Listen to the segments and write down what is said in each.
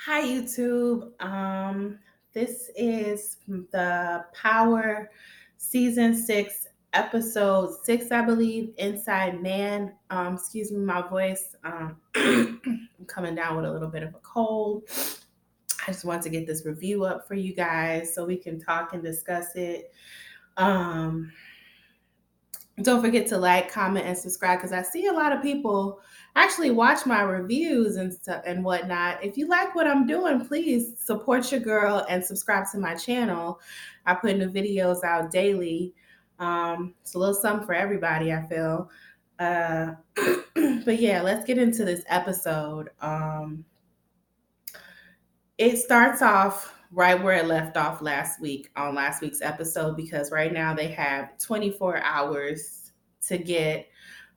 Hi YouTube. This is the Power Season 6, Episode 6, I believe, Inside Man. Excuse me, my voice. I'm coming down with a little bit of a cold. I just want to get this review up for you guys so we can talk and discuss it. Um, don't forget to like, comment, and subscribe because I see a lot of people actually watch my reviews and stuff and whatnot. If you like what I'm doing, please support your girl and subscribe to my channel. I put new videos out daily. It's a little something for everybody, I feel. Uh, but yeah, let's get into this episode. It starts off right where it left off last week on last week's episode because right now they have 24 hours to get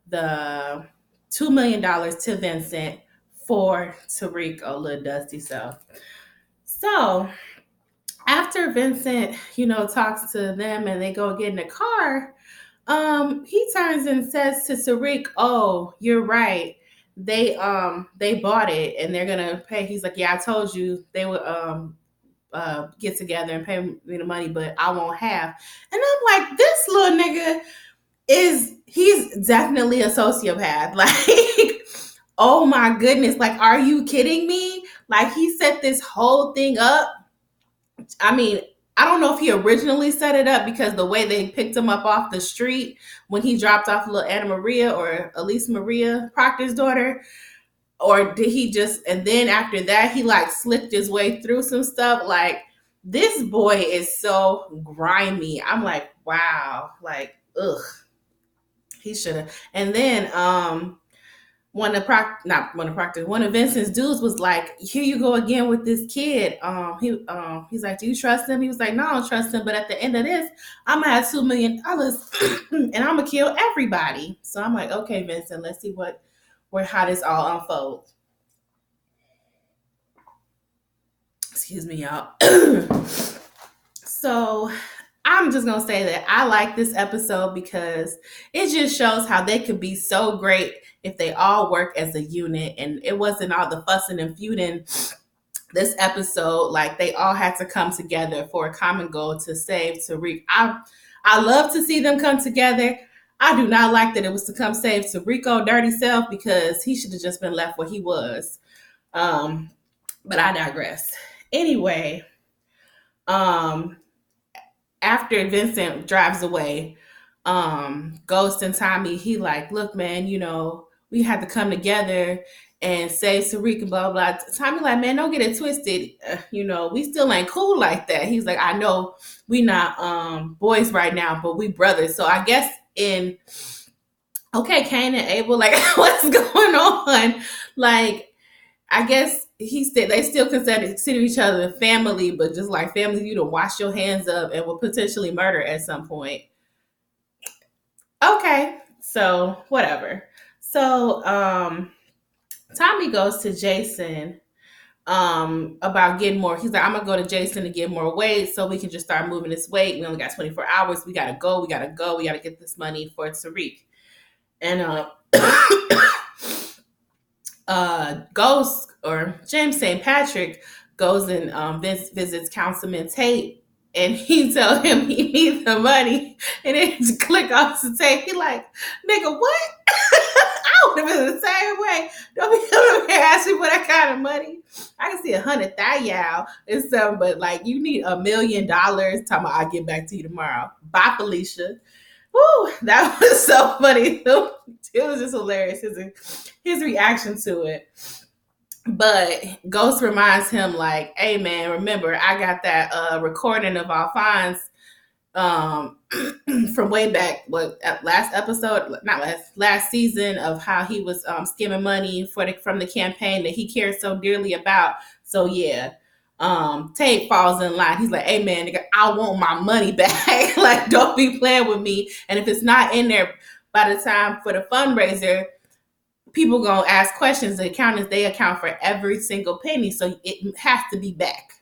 the $2 million to Vincent for Tariq, oh little dusty self. So after Vincent, talks to them and they go get in the car, he turns and says to Tariq, "Oh, you're right. They bought it and they're gonna pay." He's like, "Yeah, I told you they would get together and pay me the money, but I won't have." And I'm like, this little nigga he's definitely a sociopath. Like, oh my goodness, like, are you kidding me? Like, he set this whole thing up. I mean, I don't know if he originally set it up because the way they picked him up off the street when he dropped off little Anna Maria or Elise Maria, Proctor's daughter, or did he just, and then after that, he like slipped his way through some stuff. Like, this boy is so grimy. I'm like, wow, like, ugh, he should have. And then, one of Vincent's dudes was like, "Here you go again with this kid." He's like, "Do you trust him?" He was like, "No, I don't trust him. But at the end of this, I'm gonna have $2 million and I'm gonna kill everybody." So I'm like, "Okay, Vincent, let's see how this all unfolds." Excuse me, y'all. So I'm just gonna say that I like this episode because it just shows how they could be so great if they all work as a unit, and it wasn't all the fussing and feuding this episode. Like, they all had to come together for a common goal to save Tariq. I love to see them come together. I do not like that it was to come save Tariq dirty self because he should have just been left where he was. But I digress. Anyway, um, after Vincent drives away, Ghost and Tommy, he like, "Look, man, we had to come together and save Tariq and blah, blah." Tommy like, "Man, don't get it twisted. We still ain't cool like that." He's like, "I know we not boys right now, but we brothers." So I guess okay, Cain and Abel, like, what's going on? Like, I guess they still consider each other family, but just like family, you to wash your hands up and will potentially murder at some point. Okay, so whatever. So Tommy goes to Jason about getting more. He's like, "I'm gonna go to Jason to get more weight so we can just start moving this weight. We only got 24 hours. We gotta go. We gotta get this money for Tariq." And Ghost, or James St. Patrick, goes and visits Councilman Tate, and he tell him he needs the money, and then click off the Tate. He like, "Nigga, what?" I would have been the same way. Don't be coming here asking for that kind of money. I can see 100,000 and something, but like, you need $1 million. Talking about, "I'll get back to you tomorrow." Bye, Felicia. Woo, that was so funny. It was just hilarious, his reaction to it. But Ghost reminds him like, "Hey man, remember I got that recording of Alphonse from way back, last episode, not last season, of how he was skimming money from the campaign that he cared so dearly about." So yeah, Tate falls in line. He's like, "Hey man, nigga, I want my money back. Like, don't be playing with me. And if it's not in there by the time for the fundraiser, people gonna ask questions. The accountants, they account for every single penny, so it has to be back."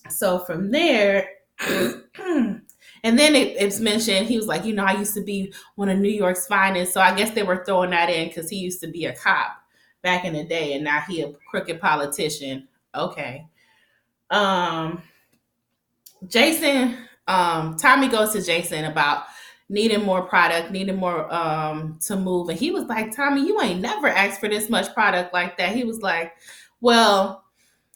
So from there, and then it's mentioned, he was like, "I used to be one of New York's finest." So I guess they were throwing that in because he used to be a cop back in the day, and now he a crooked politician. Okay. Um, Jason, Tommy goes to Jason about needing more product, needing more to move. And he was like, Tommy, you ain't never asked for this much product like that. He was like, well,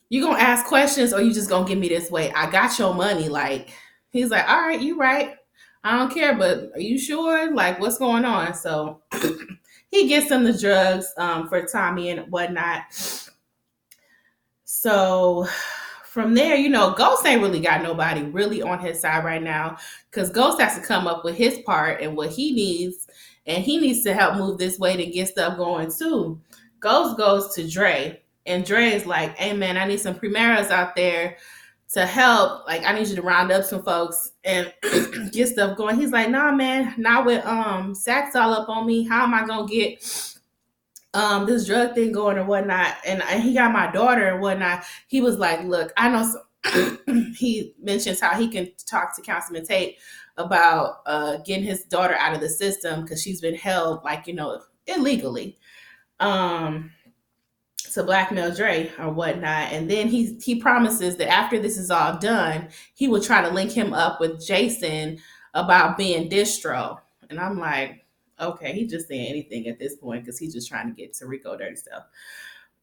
you gonna ask questions or you just gonna give me this weight? I got your money. Like, he's like, all right, you right. I don't care, but are you sure? Like, what's going on? So he gets him the drugs for Tommy and whatnot. So from there, Ghost ain't really got nobody really on his side right now because Ghost has to come up with his part and what he needs, and he needs to help move this weight and get stuff going too. Ghost goes to Dre, and Dre is like, "Hey man, I need some Primeras out there to help. Like, I need you to round up some folks and get stuff going." He's like, "Nah, man, not with Sacks all up on me. How am I gonna get this drug thing going or whatnot?" And he got my daughter and whatnot. He was like, "Look, I know some." He mentions how he can talk to Councilman Tate about getting his daughter out of the system because she's been held, like, illegally, to blackmail Dre or whatnot. And then he promises that after this is all done, he will try to link him up with Jason about being distro. And I'm like, okay, he's just saying anything at this point because he's just trying to get Tariq dirty stuff.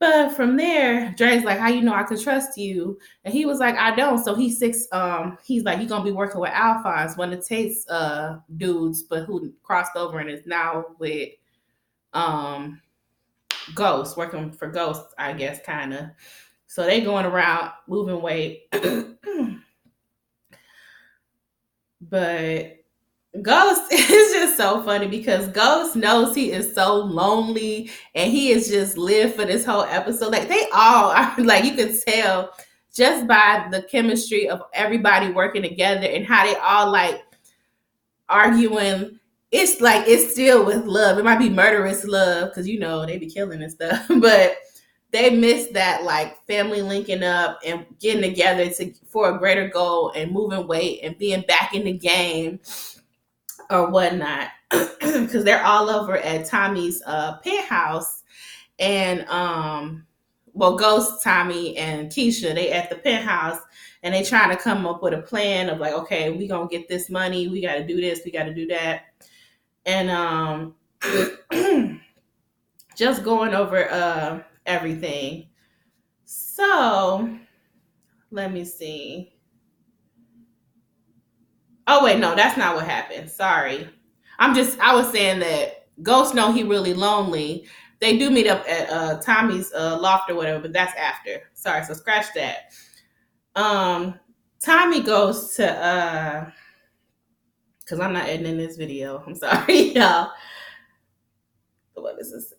But from there, Dre's like, "How you know I could trust you?" And he was like, "I don't." So he's like, "You're gonna be working with Alphonse, one of Tate's dudes, but who crossed over and is now with um Ghost, working for Ghost, I guess, kind of." So they going around moving weight. But Ghost is just so funny because Ghost knows he is so lonely and he is just lived for this whole episode. Like, they all are, like, you can tell just by the chemistry of everybody working together and how they all like arguing. It's like it's still with love. It might be murderous love because they be killing and stuff, but they miss that like family linking up and getting together for a greater goal and moving weight and being back in the game or whatnot. Because they're all over at Tommy's penthouse, and Ghost, Tommy, and Keisha, they at the penthouse, and they trying to come up with a plan of like, okay, we gonna get this money, we got to do this, we got to do that, and just going over everything. So let me see. Oh wait, no, that's not what happened. Sorry. I was saying that Ghost know he really lonely. They do meet up at Tommy's loft or whatever, but that's after. Sorry, so scratch that. Tommy goes to because I'm not editing this video. I'm sorry, y'all. What is this?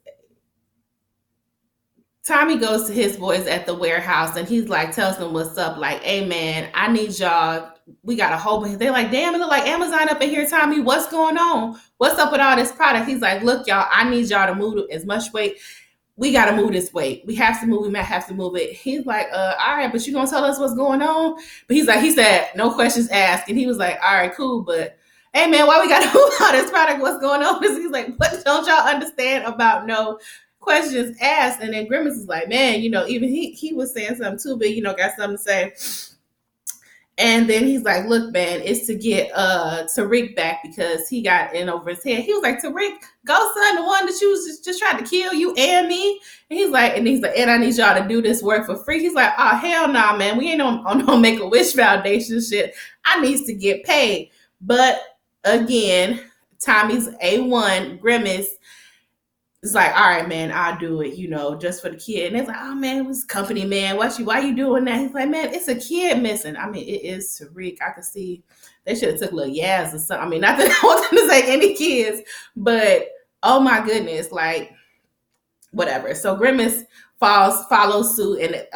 Tommy goes to his boys at the warehouse and he's like, tells them what's up. Like, "Hey man, I need y'all. We got a whole bunch." They're like, "Damn, it look like Amazon up in here, Tommy. What's going on? What's up with all this product?" He's like, "Look, y'all, I need y'all to move as much weight. We got to move this weight. We have to move. We might have to move it." He's like, "All right, but you gonna tell us what's going on?" But he said, "No questions asked." And he was like, "All right, cool, but hey man, why we got to move all this product? What's going on?" He's like, "What don't y'all understand about no questions asked?" And then Grimace is like, "Man, even he was saying something too, but got something to say." And then he's like, "Look, man, it's to get Tariq back because he got in over his head." He was like, "Tariq, Ghost son, the one that you was just trying to kill you and me." And he's like, "And I need y'all to do this work for free." He's like, "Oh hell nah, man, we ain't on no Make a Wish Foundation shit. I needs to get paid." But again, Tommy's A1 Grimace is like, "All right, man, I'll do it, just for the kid." And it's like, "Oh man, it was company, man. Why you doing that?" He's like, "Man, it's a kid missing." I mean, it is Tariq. I could see they should have took little Yaz or something. I mean, not that I want them to say any kids, but oh my goodness, like whatever. So Grimace follows suit, and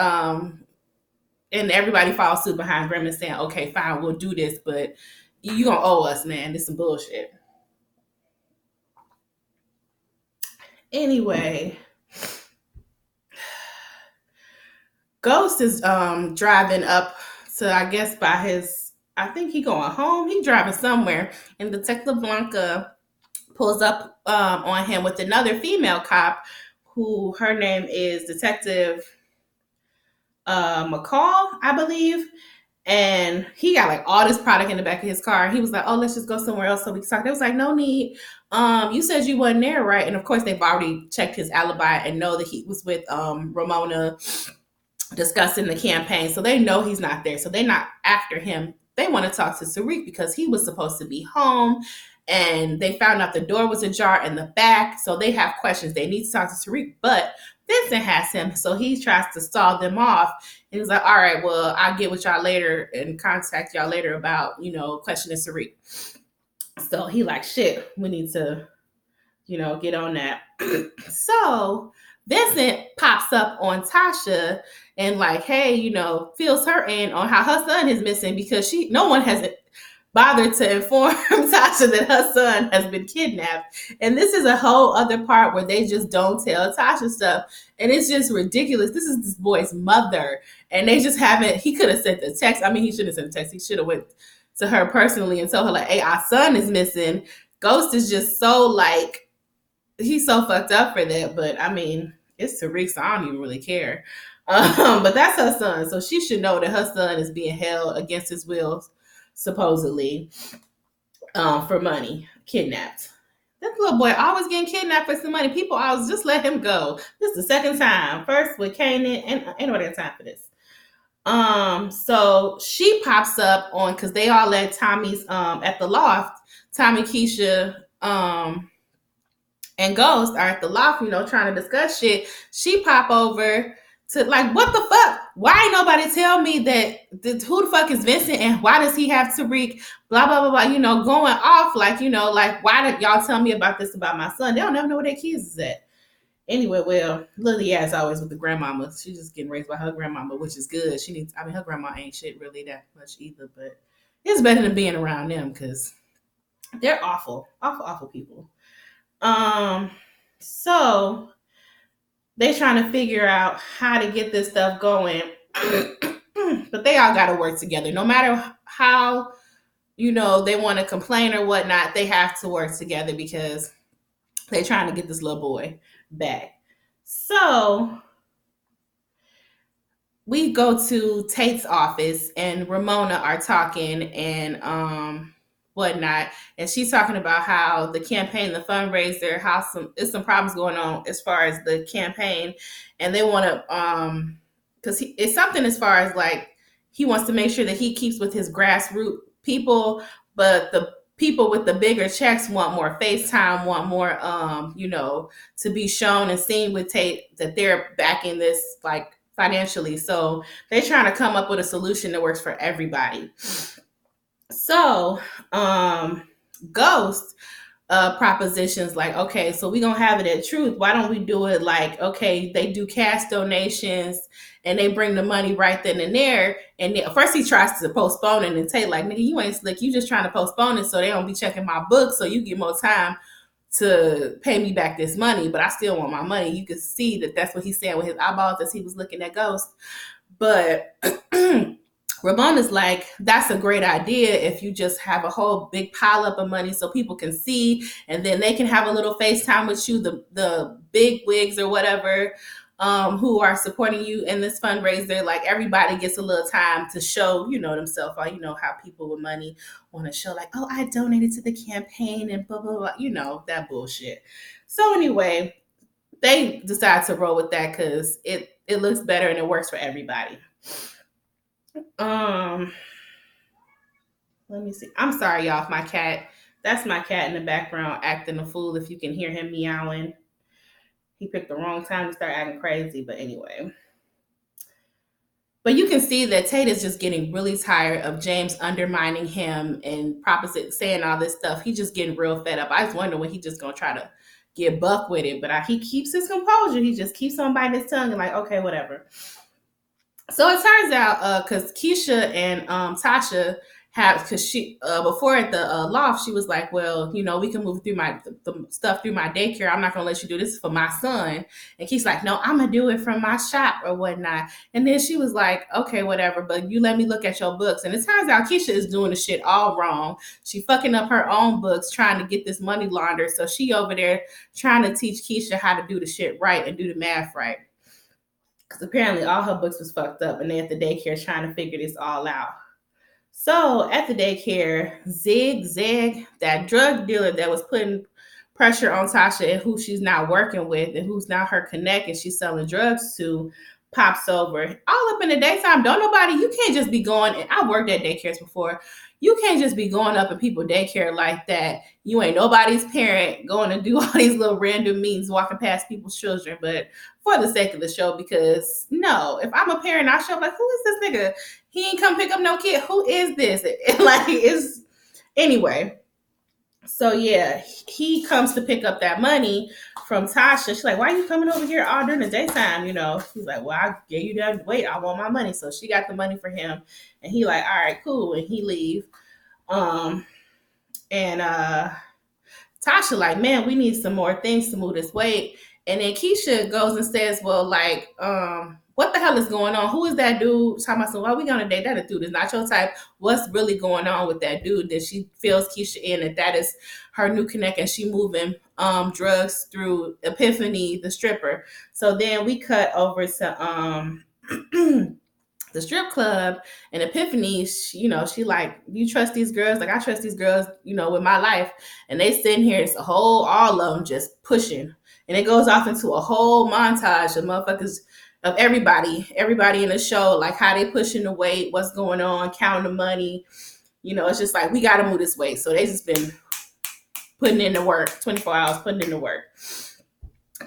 everybody follows suit behind Grimace saying, "Okay, fine, we'll do this, but you gonna owe us, man. This is some bullshit." Anyway, Ghost is driving up to, I guess, by his, I think he going home. He driving somewhere, and Detective Blanca pulls up on him with another female cop, who her name is Detective McCall, I believe. And he got like all this product in the back of his car. He was like, "Oh, let's just go somewhere else so we can talk." They was like, "No need. You said you wasn't there, right?" And of course, they've already checked his alibi and know that he was with Ramona discussing the campaign. So they know he's not there. So they're not after him. They want to talk to Tariq because he was supposed to be home. And they found out the door was ajar in the back. So they have questions. They need to talk to Tariq. But Vincent has him. So he tries to stall them off. And he's like, "All right, well, I'll get with y'all later and contact y'all later about, questioning Tariq." So he like, "Shit, we need to, get on that." So Vincent pops up on Tasha and like, hey, fills her in on how her son is missing because no one has bothered to inform Tasha that her son has been kidnapped. And this is a whole other part where they just don't tell Tasha stuff. And it's just ridiculous. This is this boy's mother. And they just haven't, he could have sent the text. I mean, he should have sent a text. He should have went to her personally and told her like, "Hey, our son is missing." Ghost is just so like, he's so fucked up for that. But I mean, it's Tariq, so I don't even really care. But that's her son. So she should know that her son is being held against his will, supposedly, for money, kidnapped. That little boy always getting kidnapped for some money. People always just let him go. This is the second time. First with Kanan, and ain't nobody got time for this. So she pops up on because they all at Tommy's at the loft. Tommy, Keisha, and Ghost are at the loft, trying to discuss shit. She pop over to like, what the fuck? Why ain't nobody tell me that who the fuck is Vincent and why does he have Tariq? Blah blah blah blah. Going off like, like why did y'all tell me about this about my son? They don't never know where their kids is at. Anyway, well, Lily as always with the grandmama. She's just getting raised by her grandmama, which is good. Her grandma ain't shit really that much either, but it's better than being around them because they're awful, awful, awful people. So they trying to figure out how to get this stuff going. But they all got to work together. No matter how, they want to complain or whatnot, they have to work together because they're trying to get this little boy back. So we go to Tate's office and Ramona are talking and whatnot, and she's talking about how the campaign, the fundraiser, how there's some problems going on as far as the campaign, and they want to because it's something as far as like he wants to make sure that he keeps with his grassroots people, but the people with the bigger checks want more FaceTime, want more to be shown and seen with Tate that they're backing this like financially. So they're trying to come up with a solution that works for everybody. So Ghost propositions like, okay, so we're gonna have it at Truth. Why don't we do it like, okay, they do cash donations and they bring the money right then and there. And first he tries to postpone it and Tate like, nigga, you ain't slick. You just trying to postpone it so they don't be checking my book so you get more time to pay me back this money, but I still want my money. You can see that that's what he's saying with his eyeballs as he was looking at Ghost. But Ramona's like, that's a great idea if you just have a whole big pile up of money so people can see, and then they can have a little FaceTime with you, the big wigs or whatever, who are supporting you in this fundraiser. Like everybody gets a little time to show, themselves, or how people with money want to show like, oh, I donated to the campaign and blah, blah, blah, that bullshit. So anyway, they decide to roll with that because it looks better and it works for everybody. Let me see. I'm sorry, y'all. That's my cat in the background acting a fool. If you can hear him meowing, he picked the wrong time to start acting crazy. But anyway, but you can see that Tate is just getting really tired of James undermining him and saying all this stuff. He's just getting real fed up. I just wonder when he just gonna try to get buck with it. But he keeps his composure. He just keeps on biting his tongue and like, okay, whatever. So it turns out, because Keisha and Tasha because she before at the loft, she was like, well, we can move through the stuff through my daycare. I'm not gonna let you do this for my son. And Keisha's like, no, I'm gonna do it from my shop or whatnot. And then she was like, okay, whatever, but you let me look at your books. And it turns out Keisha is doing the shit all wrong. She fucking up her own books trying to get this money laundered. So she over there trying to teach Keisha how to do the shit right and do the math right. because apparently all her books was fucked up, and they at the daycare trying to figure this all out. So at the daycare, Zigg, that drug dealer that was putting pressure on Tasha and who she's now working with and who's now her connect and she's selling drugs to, pops over all up in the daytime. Don't nobody, you can't just be going, and I worked at daycares before. You can't just be going up in people daycare like that. You ain't nobody's parent going to do all these little random meetings walking past people's children. But for the sake of the show, because no, if I'm a parent, I show up like, who is this nigga? He ain't come pick up no kid. Who is this? Like, it's anyway. So yeah, he comes to pick up that money from Tasha. She's like, "Why are you coming over here all during the daytime?" You know, he's like, "Well, I gave you that. Wait, I want my money." So she got the money for him, and he like, "All right, cool," and he leave. Um, and Tasha like, "Man, we need some more things to move this weight." And then Keisha goes and says, "Well, like, what the hell is going on? Who is that dude?" Talking about, so why are we gonna date that dude? Is not your type. What's really going on with that dude? That she fills Keisha in that is her new connect, and she moving drugs through Epiphany, the stripper. So then we cut over to the strip club, and Epiphany, she like, "You trust these girls? Like, I trust these girls, with my life." And they sitting here, it's all of them just pushing. And it goes off into a whole montage of motherfuckers, of everybody in the show, like how they pushing the weight, what's going on, counting the money. It's just like, we got to move this weight. So they just been putting in the work, 24 hours, putting in the work.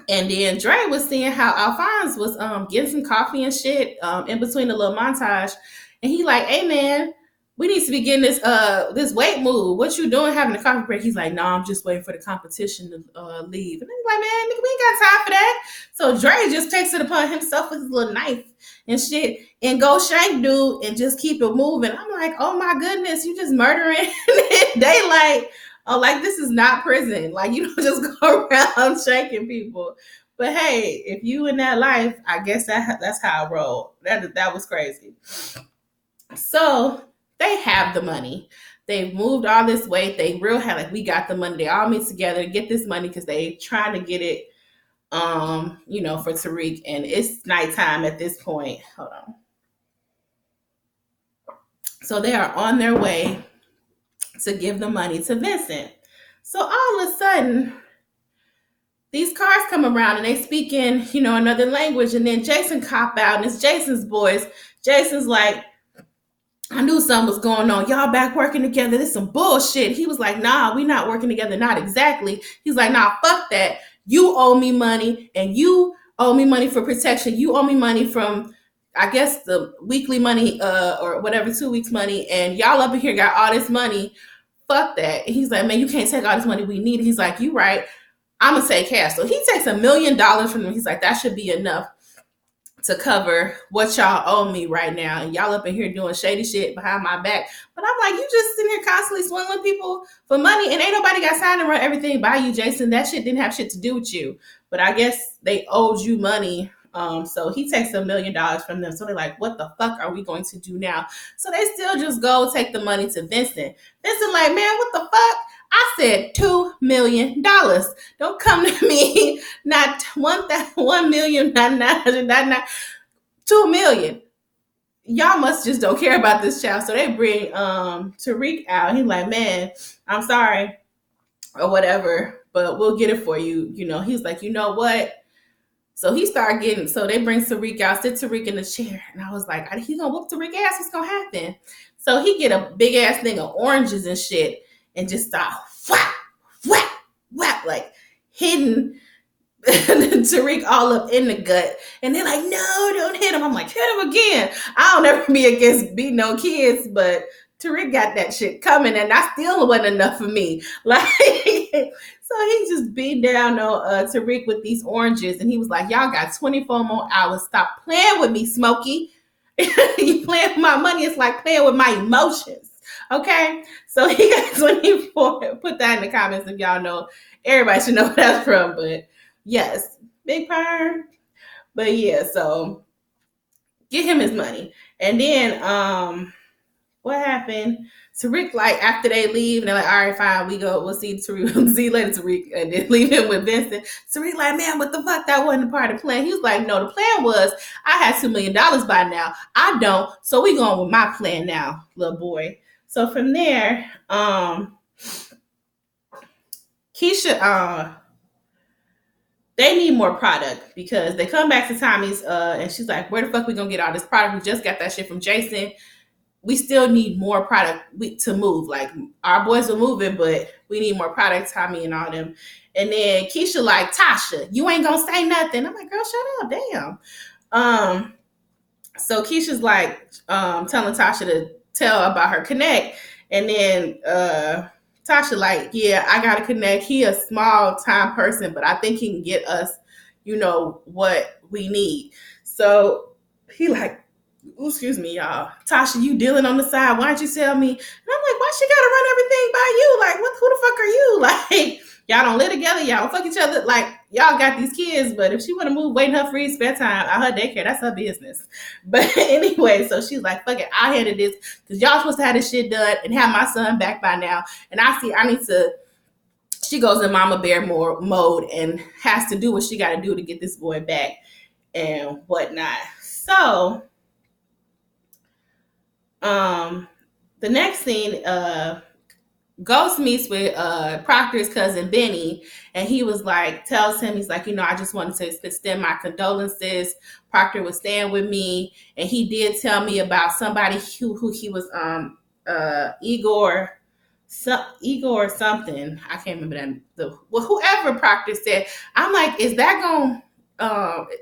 And then Dre was seeing how Alphonse was getting some coffee and shit in between the little montage. And he like, "Hey man, we need to be getting this weight move. What you doing having a coffee break?" He's like, "No, I'm just waiting for the competition to leave." And he's like, "Man, nigga, we ain't got time for that." So Dre just takes it upon himself with his little knife and shit and go shank dude and just keep it moving. I'm like, oh my goodness, you just murdering daylight. Oh, like, this is not prison. Like, you don't just go around shaking people. But hey, if you in that life, I guess that's how I roll. That was crazy. So they have the money. They've moved all this weight. They real had like, we got the money. They all meet together to get this money because they trying to get it, for Tariq. And it's nighttime at this point. Hold on. So they are on their way to give the money to Vincent. So all of a sudden, these cars come around and they speak in, another language. And then Jason cop out, and it's Jason's boys. Jason's like, "I knew something was going on. Y'all back working together. This is some bullshit." He was like, "Nah, we not working together. Not exactly." He's like, "Nah, fuck that. You owe me money, and you owe me money for protection. You owe me money from, I guess, the weekly money, or whatever, 2 weeks money. And y'all up in here got all this money. Fuck that." And he's like, "Man, you can't take all this money we need." He's like, "You right. I'm gonna say cash." So he takes $1 million from them. He's like, "That should be enough to cover what y'all owe me right now. And y'all up in here doing shady shit behind my back." But I'm like, you just sitting here constantly swindling people for money, and ain't nobody got signed to run everything by you, Jason. That shit didn't have shit to do with you. But I guess they owed you money. So he takes $1 million from them. So they're like, what the fuck are we going to do now? So they still just go take the money to Vincent. Vincent like, "Man, what the fuck? I said $2 million. Don't come to me. Not 1 million, not 900, not 2 million. Y'all must just don't care about this child." So they bring Tariq out. He's like, "Man, I'm sorry," or whatever, "but we'll get it for you." He's like, "You know what?" So he started getting, so they bring Tariq out, sit Tariq in the chair. And I was like, he's gonna whoop Tariq ass. What's gonna happen? So he get a big ass thing of oranges and shit and just start whap, whap, whap, like hitting Tariq all up in the gut. And they're like, "No, don't hit him." I'm like, hit him again. I don't ever be against beating no kids, but Tariq got that shit coming, and that still wasn't enough for me. Like, so he just beat down on Tariq with these oranges, and he was like, "Y'all got 24 more hours. Stop playing with me, Smokey. You playing with my money. It's like playing with my emotions." Okay? So he got 24. Put that in the comments if y'all know. Everybody should know where that's from, but yes, big perm. But yeah, so get him his money. And then what happened? Tariq, like, after they leave, and they're like, all right, fine, we'll see Tariq, see you later, Tariq, and then leave him with Vincent. Tariq, like, man, what the fuck? That wasn't a part of the plan. He was like, no, the plan was I had $2 million by now. I don't, so we going with my plan now, little boy. So from there, Keisha, they need more product because they come back to Tommy's, and she's like, where the fuck we gonna get all this product? We just got that shit from Jason. We still need more product to move. Like, our boys are moving, but we need more product, Tommy and all them. And then Keisha like, Tasha, you ain't gonna say nothing. I'm like, girl, shut up, damn. So Keisha's like, telling Tasha to tell about her connect, and then Tasha like, yeah, I gotta connect. He a small time person, but I think he can get us, what we need. So he like, ooh, excuse me, y'all. Tasha, you dealing on the side. Why don't you tell me? And I'm like, why she gotta run everything by you? Like, who the fuck are you? Like, y'all don't live together. Y'all don't fuck each other. Like, y'all got these kids, but if she want to move, waiting her free spare time at her daycare, that's her business. But anyway, so she's like, fuck it, I handle this because y'all supposed to have this shit done and have my son back by now. And I need to. She goes in mama bear mode and has to do what she got to do to get this boy back and whatnot. So, the next scene, Ghost meets with Proctor's cousin Benny, and he was like, tells him, he's like, I just wanted to extend my condolences. Proctor was staying with me, and he did tell me about somebody who he was Igor or something. I can't remember that. Whoever Proctor said, I'm like, is that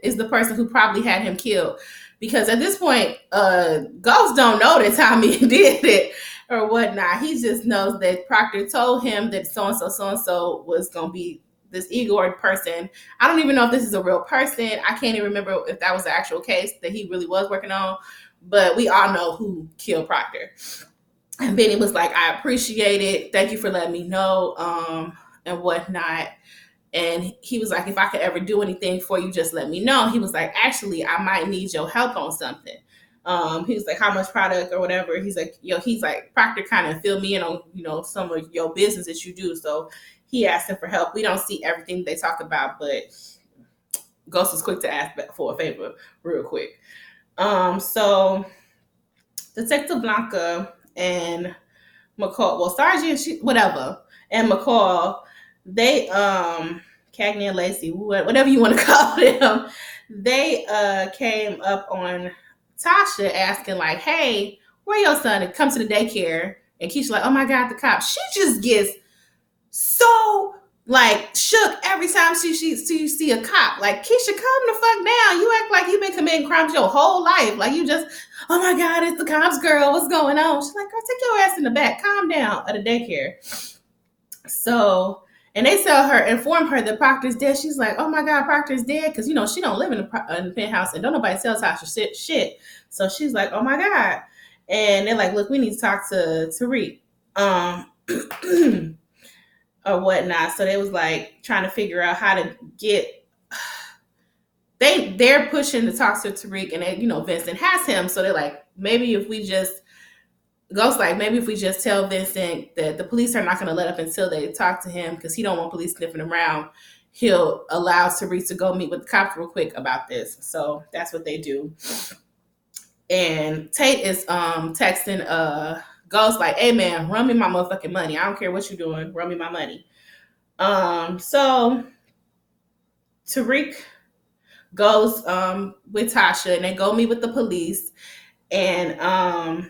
is the person who probably had him killed? Because at this point, Ghost don't know that Tommy did it or whatnot. He just knows that Proctor told him that so-and-so was going to be this Igor person. I don't even know if this is a real person. I can't even remember if that was the actual case that he really was working on. But we all know who killed Proctor. And Benny was like, I appreciate it. Thank you for letting me know, and whatnot. And he was like, if I could ever do anything for you, just let me know. He was like, actually, I might need your help on something. He was like, how much product or whatever. He's like, Proctor kind of filled me in on, some of your business that you do. So he asked him for help. We don't see everything they talk about, but Ghost is quick to ask for a favor real quick. So Detective Blanca and McCall, Sergeant, whatever, and McCall, they Cagney and Lacey, whatever you want to call them, they came up on Tasha asking like, hey, where your son? And come to the daycare. And Keisha like, oh my God, the cop. She just gets so like shook every time she see a cop. Like, Keisha, calm the fuck down. You act like you've been committing crimes your whole life. Like, you just, oh my God, it's the cops, girl. What's going on? She's like, girl, take your ass in the back. Calm down at the daycare. So, and they inform her that Proctor's dead. She's like, oh my God, Proctor's dead. Because, she don't live in the penthouse and don't nobody tell Tasha shit. So she's like, oh my God. And they're like, look, we need to talk to Tariq. Or whatnot. So they was like trying to figure out how to get. They're pushing to talk to Tariq, and Vincent has him. So they're like, maybe if we just tell Vincent that the police are not going to let up until they talk to him because he don't want police sniffing around, he'll allow Tariq to go meet with the cops real quick about this. So that's what they do. And Tate is texting Ghost like, hey man, run me my motherfucking money. I don't care what you're doing, run me my money. So Tariq goes with Tasha, and they go meet with the police. And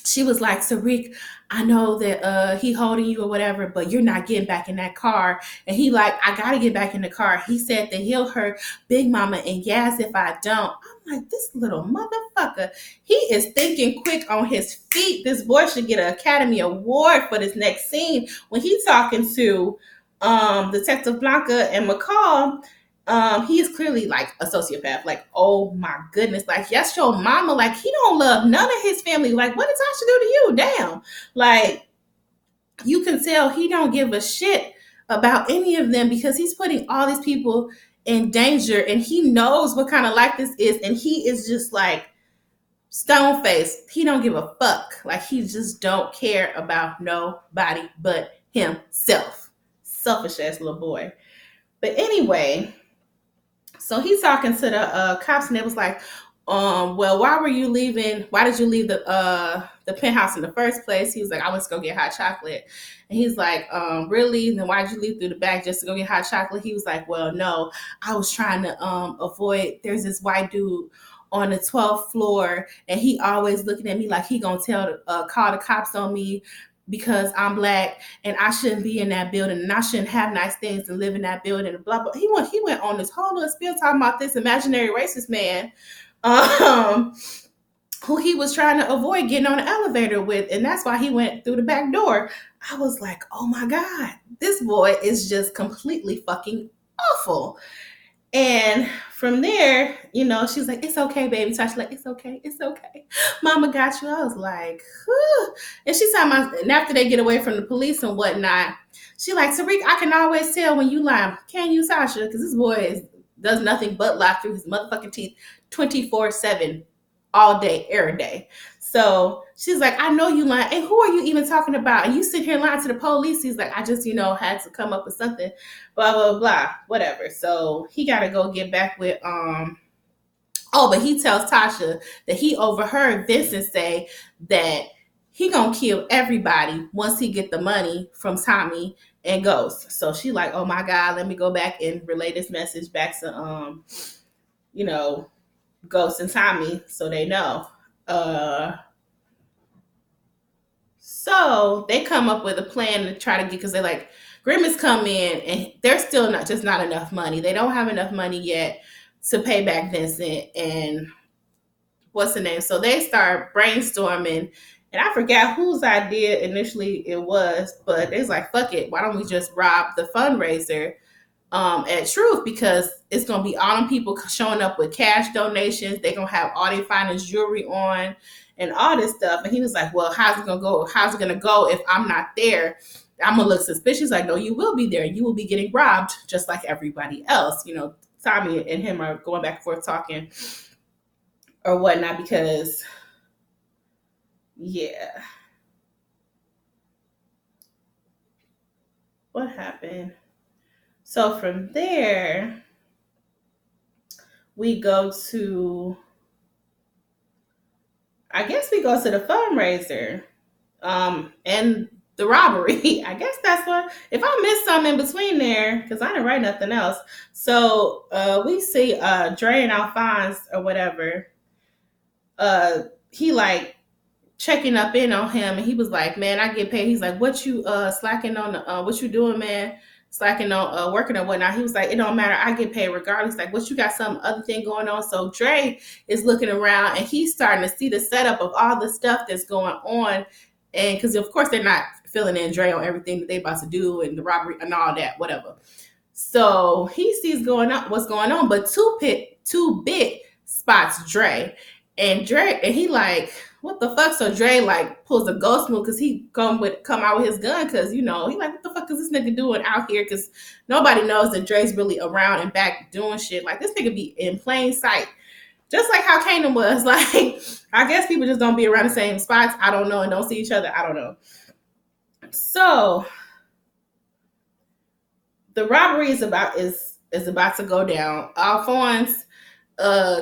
she was like, Tariq, I know that he holding you or whatever, but you're not getting back in that car. And he like, I gotta get back in the car. He said that he'll hurt Big Mama and Yaz if I don't. I'm like, this little motherfucker, he is thinking quick on his feet. This boy should get an Academy Award for this next scene when he's talking to Detective Blanca and McCall. He is clearly like a sociopath. Like, oh my goodness. Like, yes, your mama. Like, he don't love none of his family. Like, what did Tasha do to you? Damn. Like, you can tell he don't give a shit about any of them because he's putting all these people in danger, and he knows what kind of life this is. And he is just like Stone face. He don't give a fuck. Like he just don't care about nobody but himself. Selfish ass little boy. But anyway, so he's talking to the cops, and it was like, well, why were you leaving? Why did you leave the penthouse in the first place? He was like, I went to go get hot chocolate. And he's like, really? Then why did you leave through the back just to go get hot chocolate? He was like, well, no, I was trying to avoid. There's this white dude on the 12th floor, and he always looking at me like he gonna call the cops on me because I'm black and I shouldn't be in that building and I shouldn't have nice things and live in that building and blah blah. He went on this whole little spiel talking about this imaginary racist man, um, who he was trying to avoid getting on the elevator with, and that's why he went through the back door. I was like, oh my god, this boy is just completely fucking awful. And from there, she's like, it's okay, baby. Tasha like, it's okay, it's okay. Mama got you. I was like, whew. And she's talking about, and after they get away from the police and whatnot, she like, Tariq, I can always tell when you lie. Can you, Tasha? Because this boy does nothing but lie through his motherfucking teeth 24/7, all day, every day. So she's like, I know you lying. And who are you even talking about? And you sit here lying to the police. He's like, I just, had to come up with something, blah, blah, blah, whatever. So he got to go get back with, but he tells Tasha that he overheard Vincent say that he gonna kill everybody once he get the money from Tommy and Ghost. So she like, oh my God, let me go back and relay this message back to, Ghost and Tommy so they know. So they come up with a plan to try to get, because they like, Grimace come in and there's still not enough money. They don't have enough money yet to pay back Vincent and what's the name. So they start brainstorming, and I forgot whose idea initially it was, but it's like, fuck it, why don't we just rob the fundraiser at Truth, because it's gonna be all them people showing up with cash donations. They're gonna have all their finest jewelry on and all this stuff. And he was like, well, how's it gonna go? How's it gonna go if I'm not there? I'm gonna look suspicious. Like, no, you will be there. You will be getting robbed just like everybody else. Tommy and him are going back and forth talking or whatnot, because yeah. What happened? So from there, we go to, I guess we go to the fundraiser, and the robbery. I guess that's what, if I missed something in between there, because I didn't write nothing else. So we see Dre and Alphonse or whatever. He like checking up in on him, and he was like, man, I get paid. He's like, what you slacking on, what you doing, man? Slacking on working or whatnot. He was like, it don't matter, I get paid regardless. Like, what, you got some other thing going on? So Dre is looking around and he's starting to see the setup of all the stuff that's going on. And because of course they're not filling in Dre on everything that they about to do and the robbery and all that, whatever. So he sees what's going on, but Two Bit spots Dre. And he like, what the fuck? So Dre like pulls a ghost move, because he come out with his gun, because he like, what the fuck is this nigga doing out here? Because nobody knows that Dre's really around and back doing shit. Like, this nigga be in plain sight, just like how Kanan was. Like, I guess people just don't be around the same spots. I don't know, and don't see each other. I don't know. So the robbery is about to go down. Alphonse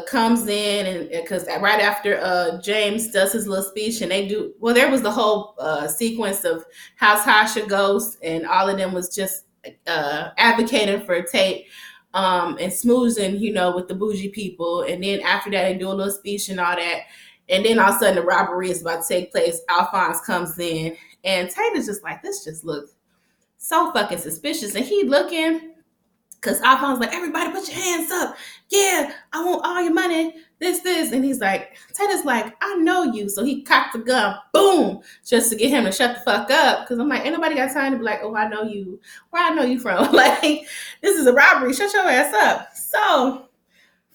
comes in, and because right after James does his little speech, and there was the whole sequence of how Tasha Ghost and all of them was just advocating for Tate and smoozing, with the bougie people. And then after that, they do a little speech and all that. And then all of a sudden the robbery is about to take place. Alphonse comes in, and Tate is just like, this just looks so fucking suspicious. And he looking, because Alphonse like, everybody put your hands up. Yeah, I want all your money. This. And he's like, Taylor's like, I know you. So he cocked the gun, boom, just to get him to shut the fuck up. Because I'm like, ain't nobody got time to be like, oh, I know you. Where I know you from? Like, this is a robbery. Shut your ass up. So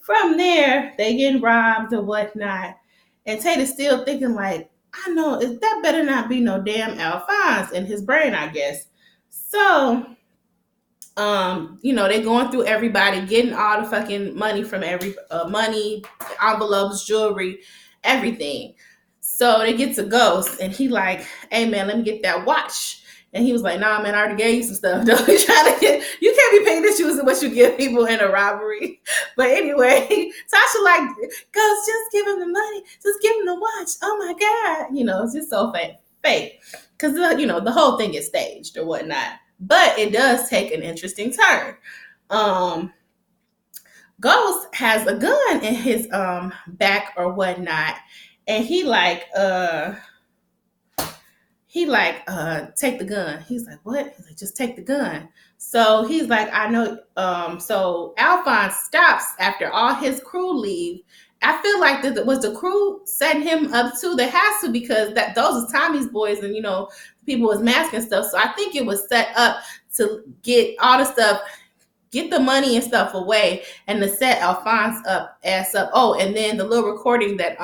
from there, they get robbed or whatnot. And Taylor's still thinking like, I know, that better not be no damn Alphonse in his brain, I guess. So they're going through everybody, getting all the fucking money from money, envelopes, jewelry, everything. So they get to Ghost, and he like, hey man, let me get that watch. And he was like, nah, man, I already gave you some stuff. Don't be trying to get, you can't be paying to choose what you give people in a robbery. But anyway, Tasha like, Ghost, just give him the money. Just give him the watch. Oh my God. It's just so fake. Because, the whole thing is staged or whatnot. But it does take an interesting turn. Ghost has a gun in his back or whatnot. And he like, take the gun. He's like, what? He's like, just take the gun. So he's like, I know. So Alphonse stops after all his crew leave. I feel like was the crew setting him up too. They has to, because those are Tommy's boys, and people was masking stuff. So I think it was set up to get all the stuff, get the money and stuff away, and to set Alphonse ass up. Oh, and then the little recording that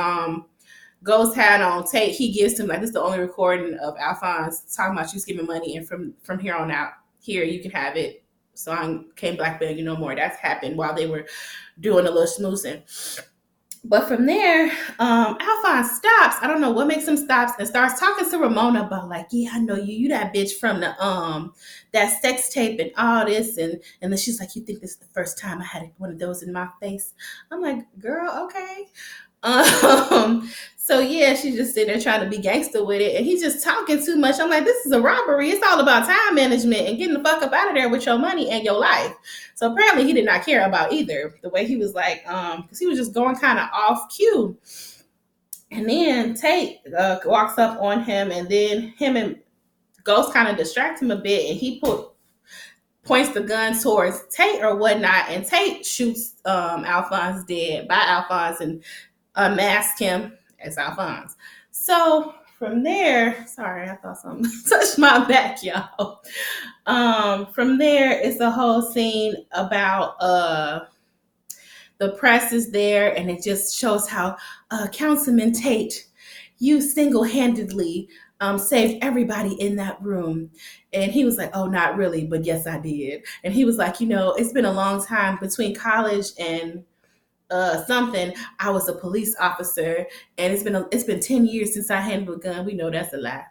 Ghost had on tape, he gives to him, like, this is the only recording of Alphonse talking about you skimming money, and from here on out, here you can have it. So I can't blackmail you no more. That's happened while they were doing a little snoozing. But from there, Alphonse stops. I don't know what makes him stop, and starts talking to Ramona about, like, yeah, I know you that bitch from the that sex tape and all this, and then she's like, you think this is the first time I had one of those in my face? I'm like, girl, okay. So yeah, she's just sitting there trying to be gangster with it, and he's just talking too much. I'm like, this is a robbery. It's all about time management and getting the fuck up out of there with your money and your life. So apparently he did not care about either. The way he was like, because he was just going kind of off cue. And then Tate walks up on him, and then him and Ghost kind of distract him a bit, and he points the gun towards Tate or whatnot, and Tate shoots Alphonse dead by Alphonse and unmask him as Alphonse. So from there, sorry, I thought something touched my back, y'all. From there, it's a whole scene about the press is there, and it just shows how Councilman Tate, you single-handedly saved everybody in that room. And he was like, oh, not really, but yes, I did. And he was like, it's been a long time between college and something. I was a police officer, and it's been 10 years since I handled a gun. We know that's a lie.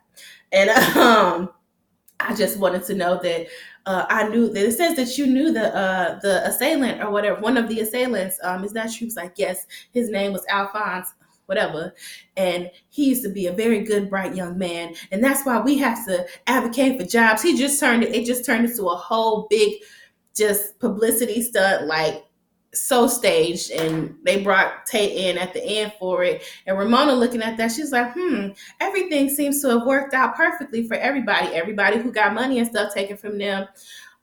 And I just wanted to know that I knew that it says that you knew the assailant or whatever, one of the assailants. Is that true? He was like, yes, his name was Alphonse, whatever. And he used to be a very good, bright young man. And that's why we have to advocate for jobs. It just turned into a whole big just publicity stunt, like so staged. And they brought Tate in at the end for it. And Ramona looking at that, she's like, everything seems to have worked out perfectly for everybody who got money and stuff taken from them.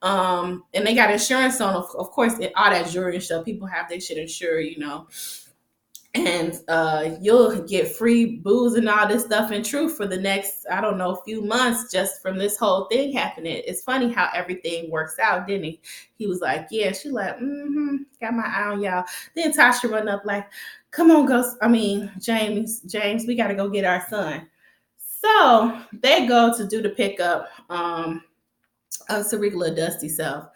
And they got insurance on, of course, all that jewelry and stuff. People have their shit insured, and you'll get free booze and all this stuff in Truth for the next, I don't know, few months just from this whole thing happening. It's funny how everything works out, didn't he? He was like, yeah. She like, got my eye on y'all. Then Tasha run up like, come on, James, we got to go get our son. So they go to do the pickup of Tariq little dusty self.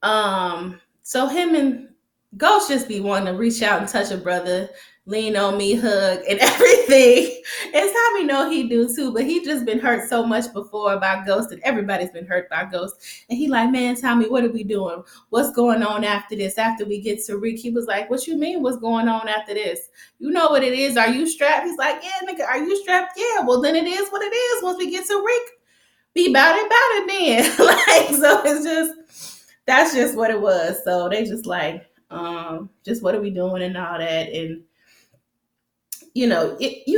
So him and Ghost just be wanting to reach out and touch a brother, lean on me, hug, and everything. And Tommy know he do too, but he just been hurt so much before by Ghost, and everybody's been hurt by Ghost. And he like, man, Tommy, what are we doing? What's going on after this? After we get to Rick, he was like, what you mean what's going on after this? You know what it is. Are you strapped? He's like, yeah, nigga, are you strapped? Yeah, well, then it is what it is. Once we get to Rick, be about it then. Like, so it's just, that's just what it was. So they just like, just what are we doing and all that. And you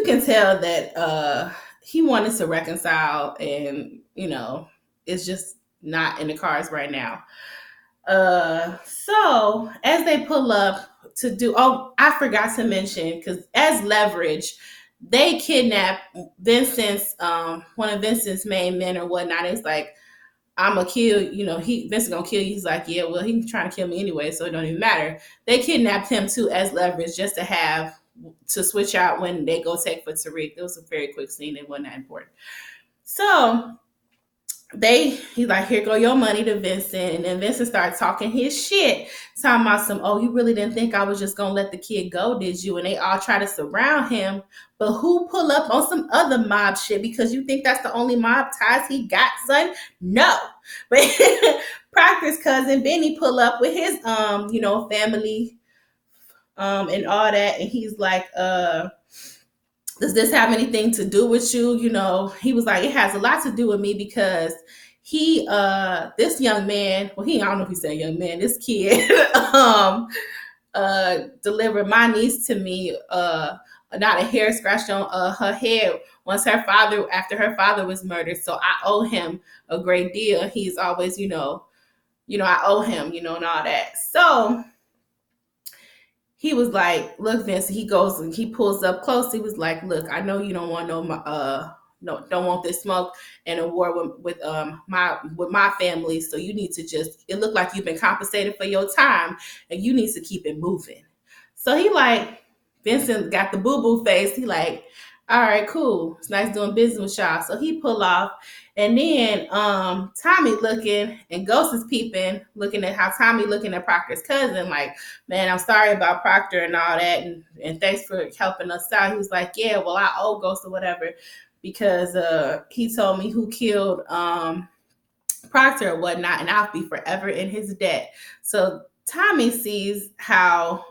can tell that he wanted to reconcile, and it's just not in the cards right now. So as they pull up to do, I forgot to mention, because as leverage, they kidnap Vincent's one of Vincent's main men or whatnot. It's like, I'm gonna kill, Vincent gonna kill you. He's like, yeah, well, he's trying to kill me anyway, so it don't even matter. They kidnapped him too as leverage, just to have to switch out when they go take for Tariq. It was a very quick scene. It wasn't that important. So he's like, here go your money to Vincent. And then Vincent started talking his shit, talking about some, oh, you really didn't think I was just gonna let the kid go, did you? And they all try to surround him. But who pull up on some other mob shit because you think that's the only mob ties he got, son? No. But Proctor's cousin Benny pull up with his family and all that, and he's like, does this have anything to do with you? He was like, it has a lot to do with me because this young man, well, I don't know if he said young man, this kid, delivered my niece to me, not a hair scratched on her head after her father was murdered. So I owe him a great deal. He's always, I owe him, and all that. So he was like, look, Vince, he goes and he pulls up close. He was like, look, I know you don't want don't want this smoke and a war with my family. So you need to it looked like you've been compensated for your time and you need to keep it moving. So he like, Vincent got the boo-boo face. He like, all right, cool. It's nice doing business with y'all. So he pull off. And then Tommy looking and Ghost is peeping, looking at how Tommy looking at Proctor's cousin, like, man, I'm sorry about Proctor and all that. And thanks for helping us out. He was like, yeah, well, I owe Ghost or whatever because he told me who killed Proctor or whatnot, and I'll be forever in his debt. So Tommy sees how,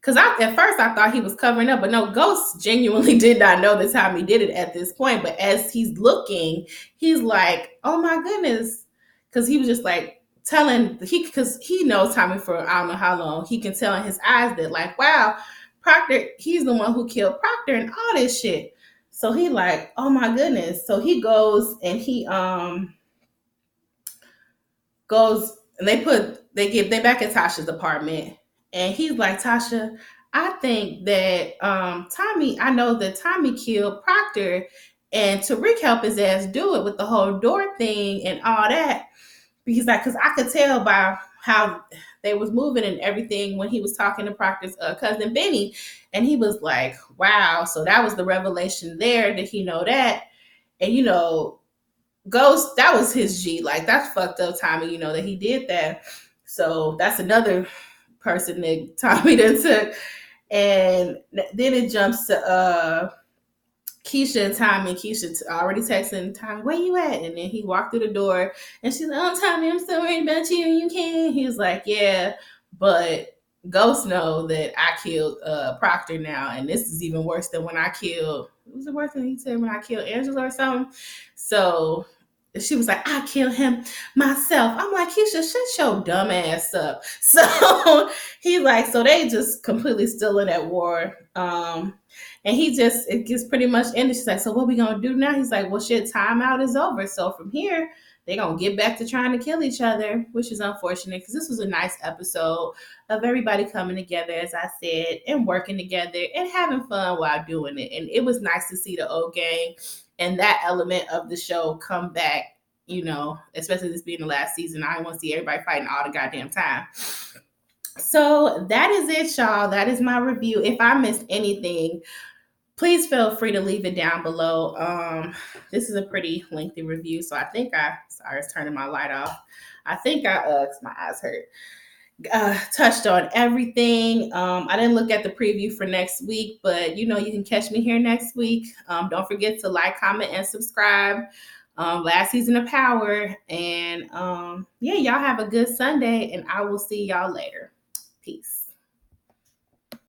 because at first I thought he was covering up, but no, Ghost genuinely did not know the time he did it at this point. But as he's looking, he's like, oh my goodness. Because he was just like because he knows Tommy for I don't know how long. He can tell in his eyes that like, wow, Proctor, he's the one who killed Proctor and all this shit. So he like, oh my goodness. So he goes and he goes and they back at Tasha's apartment. And he's like, Tasha, I think that I know that Tommy killed Proctor and Tariq helped his ass do it with the whole door thing and all that. Because I could tell by how they was moving and everything when he was talking to Proctor's cousin Benny. And he was like, wow. So that was the revelation there that he know that. And, Ghost, that was his G. Like, that's fucked up, Tommy, that he did that. So that's another person that Tommy done took. And then it jumps to Keisha and Tommy. Keisha already texting Tommy, where you at? And then he walked through the door and she's like, oh, Tommy, I'm so worried about you. You can't. He was like, yeah, but Ghost know that I killed Proctor now. And this is even worse than when I killed, was it worse than he said when I killed Angela or something? So she was like, I killed him myself. I'm like, Keisha, shut your dumb ass up. So he's like, so they just completely still in that war. And it gets pretty much ended. She's like, so what we gonna do now? He's like, well, shit, timeout is over. So from here, they're gonna get back to trying to kill each other, which is unfortunate because this was a nice episode of everybody coming together, as I said, and working together and having fun while doing it. And it was nice to see the old gang and that element of the show come back, especially this being the last season. I want to see everybody fighting all the goddamn time. So that is it, y'all. That is my review. If I missed anything, please feel free to leave it down below. This is a pretty lengthy review, so I think sorry, it's turning my light off. I think my eyes hurt. Touched on everything. I didn't look at the preview for next week, but you can catch me here next week. Don't forget to like, comment, and subscribe. Last season of Power. And y'all have a good Sunday, and I will see y'all later. Peace.